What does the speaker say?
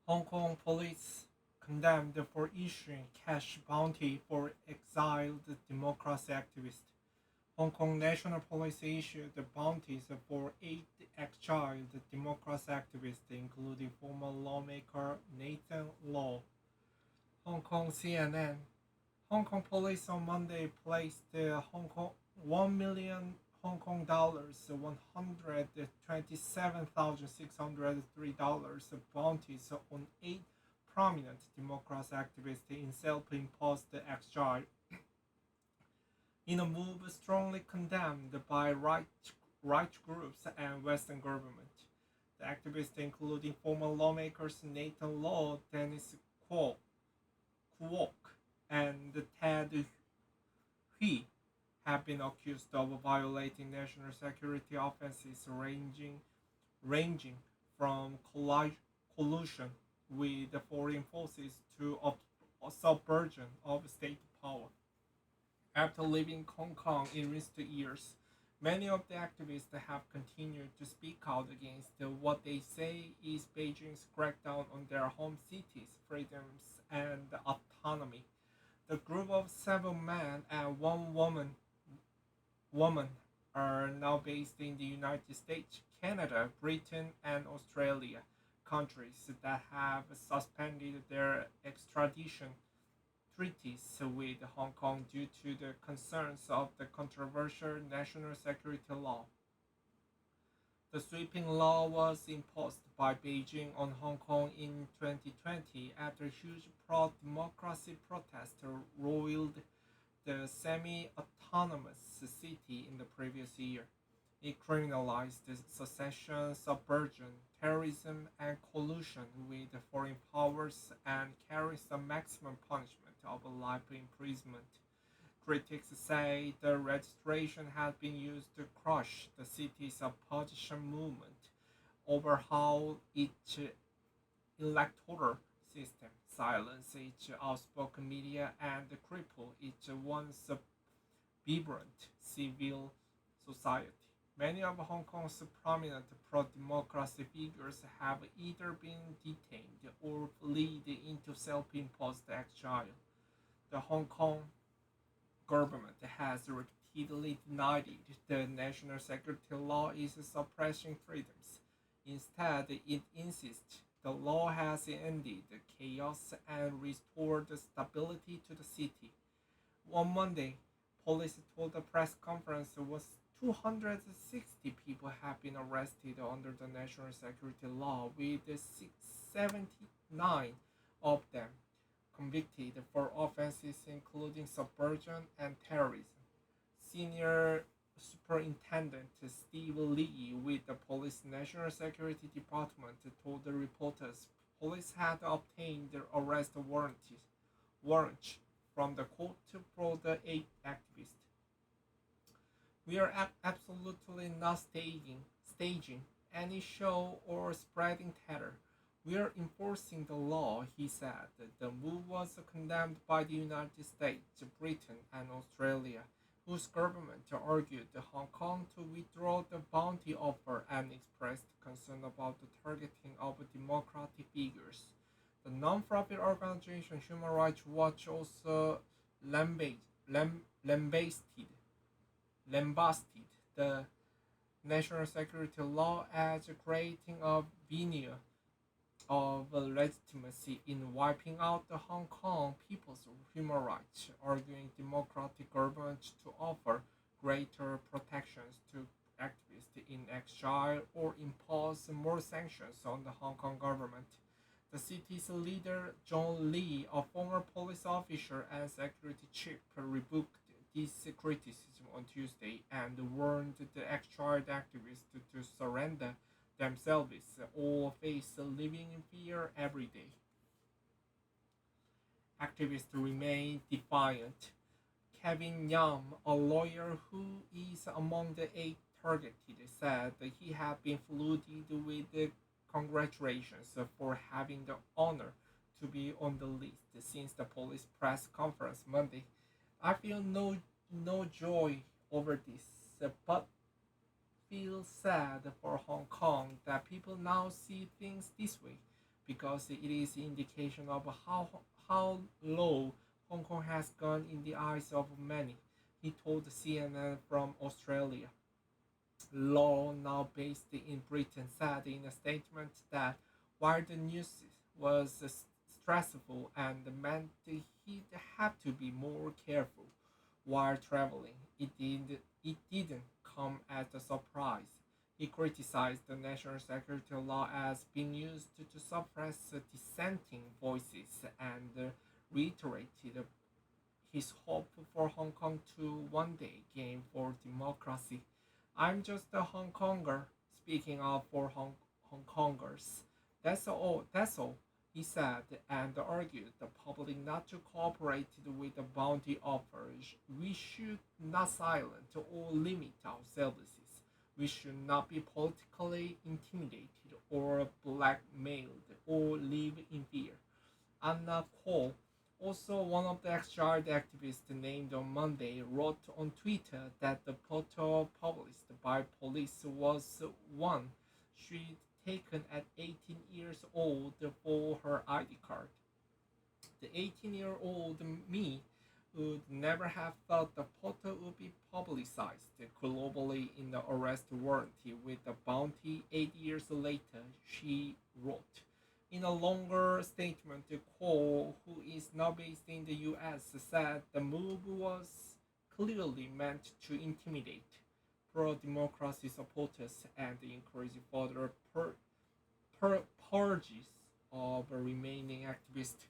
Hong Kong police condemned for issuing cash bounty for exiled democracy activists. Hong Kong National Police issued bounties for 8 exiled democracy activists, including former lawmaker Nathan Law. Hong Kong CNN. Hong Kong police on Monday placed Hong Kong 1 million Hong Kong dollars, $127,603 bounties on 8 prominent democracy activists in self-imposed exile in a move strongly condemned by right groups and Western government. The activists, including former lawmakers Nathan Law, Dennis Kwok, and Ted Hui, have been accused of violating national security offenses ranging from collusion with foreign forces to subversion of state power. After leaving Hong Kong in recent years, many of the activists have continued to speak out against what they say is Beijing's crackdown on their home cities' freedoms and autonomy. The group of 7 men and 1 woman are now based in the United States, Canada, Britain, and Australia, countries that have suspended their extradition treaties with Hong Kong due to the concerns of the controversial national security law. The sweeping law was imposed by Beijing on Hong Kong in 2020 after huge pro-democracy protests roiled the semi-autonomous city in the previous year. It criminalized secession, subversion, terrorism, and collusion with foreign powers and carries a maximum punishment of life imprisonment. Critics say the registration has been used to crush the city's opposition movement, overhaul its electoral system, silence its outspoken media, and cripple its once vibrant civil society. Many of Hong Kong's prominent pro-democracy figures have either been detained or fled into self-imposed exile. The Hong Kong government has repeatedly denied the national security law is suppressing freedoms. Instead, it insists the law has ended chaos and restored stability to the city. On Monday, police told the press conference was 260 people have been arrested under the national security law, with 679 of them convicted for offenses including subversion and terrorism. Senior Superintendent Steve Lee with the Police National Security Department told the reporters police had obtained the arrest warrant from the court for the 8 activists. We are absolutely not staging any show or spreading terror. We are enforcing the law, he said. The move was condemned by the United States, Britain, and Australia, whose government argued Hong Kong to withdraw the bounty offer and expressed concern about the targeting of democratic figures. The non-profit organization Human Rights Watch also lambasted the national security law as creating a veneer of legitimacy in wiping out the Hong Kong people's human rights, arguing democratic government to offer greater protections to activists in exile or impose more sanctions on the Hong Kong government. The city's leader, John Lee, a former police officer and security chief, rebuked this criticism on Tuesday and warned the exiled activists to surrender themselves or face living in fear every day. Activists remain defiant. Kevin Yeung, a lawyer who is among the 8 targeted, said he had been flooded with congratulations for having the honor to be on the list since the police press conference Monday. I feel no joy over this, but feel sad for Hong Kong that people now see things this way. because it is an indication of how low Hong Kong has gone in the eyes of many, he told CNN from Australia. Law, now based in Britain, said in a statement that while the news was stressful and meant he'd have to be more careful while traveling, it didn't come as a surprise. He criticized the national security law as being used to suppress dissenting voices and reiterated his hope for Hong Kong to one day gain for democracy. I'm just a Hong Konger, speaking up for Hong Kongers. That's all, he said, and argued the public not to cooperate with the bounty offers. We should not silence or limit our services. We should not be politically intimidated or blackmailed or live in fear. Anna Cole, also one of the exiled activists named on Monday, wrote on Twitter that the photo published by police was one she'd taken at 18 years old for her ID card. The 18-year-old me would never have thought the photo would be publicized globally in the arrest warrant with the bounty 8 years later, she wrote. In a longer statement, Cole, who is now based in the US, said the move was clearly meant to intimidate pro democracy supporters and encourage further purges of remaining activists.